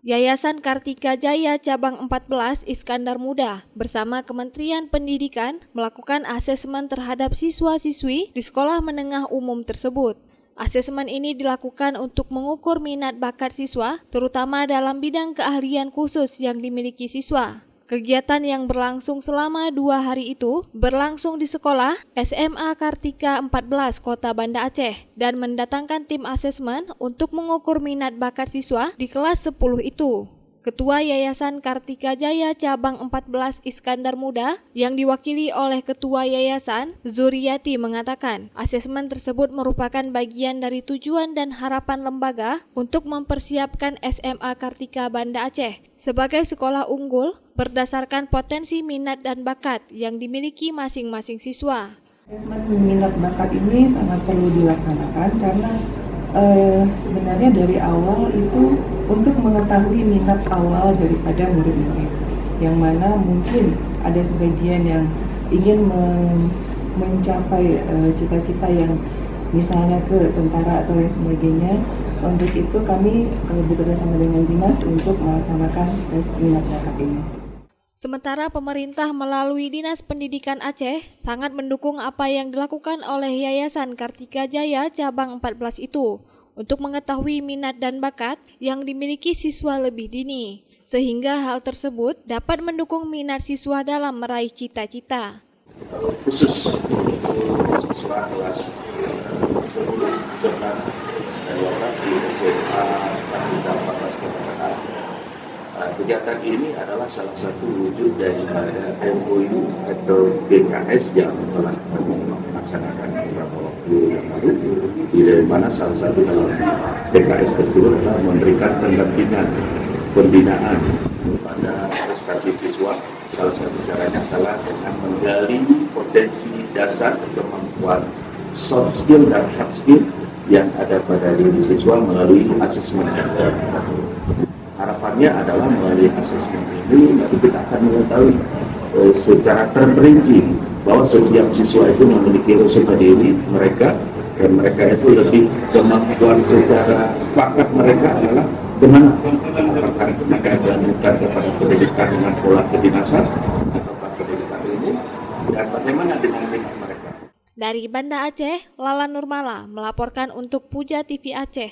Yayasan Kartika Jaya Cabang 14 Iskandar Muda bersama Kementerian Pendidikan melakukan asesmen terhadap siswa-siswi di sekolah menengah umum tersebut. Asesmen ini dilakukan untuk mengukur minat bakat siswa, terutama dalam bidang keahlian khusus yang dimiliki siswa. Kegiatan yang berlangsung selama 2 hari itu berlangsung di sekolah SMA Kartika 14 Kota Banda Aceh dan mendatangkan tim asesmen untuk mengukur minat bakat siswa di kelas 10 itu. Ketua Yayasan Kartika Jaya Cabang 14 Iskandar Muda yang diwakili oleh Ketua Yayasan Zuriati mengatakan asesmen tersebut merupakan bagian dari tujuan dan harapan lembaga untuk mempersiapkan SMA Kartika Banda Aceh sebagai sekolah unggul berdasarkan potensi minat dan bakat yang dimiliki masing-masing siswa. Asesmen minat bakat ini sangat perlu dilaksanakan karena sebenarnya dari awal itu untuk mengetahui minat awal daripada murid-murid, yang mana mungkin ada sebagian yang ingin mencapai cita-cita yang misalnya ke tentara atau lain sebagainya. Untuk itu kami bekerja sama dengan dinas untuk melaksanakan tes minat bakat ini. Sementara pemerintah melalui Dinas Pendidikan Aceh sangat mendukung apa yang dilakukan oleh Yayasan Kartika Jaya Cabang 14 itu untuk mengetahui minat dan bakat yang dimiliki siswa lebih dini, sehingga hal tersebut dapat mendukung minat siswa dalam meraih cita-cita. Khusus siswa kelas 10, 11, dan 12 di SMA Kartika 14 Kota Banda Aceh. Kegiatan ini adalah salah satu wujud daripada MOU atau BKS yang telah kami laksanakan beberapa waktu yang lalu, di mana salah satu dalam BKS tersebut adalah memberikan pembinaan kepada prestasi siswa. Salah satu caranya adalah dengan menggali potensi dasar kemampuan soft skill dan hard skill yang ada pada diri siswa melalui asesmen yang teratur. Harapannya adalah melalui asesmen ini nanti kita akan mengetahui secara terperinci bahwa setiap siswa itu memiliki usaha diri mereka, dan mereka itu lebih kemampuan secara bakat mereka adalah bagaimana, apakah mereka dilanjutkan kepada pendidikan dengan pola kedinasan atau pendidikan ilmu, dan bagaimana dengan minat mereka. Dari Banda Aceh, Lala Nurmala melaporkan untuk Puja TV Aceh.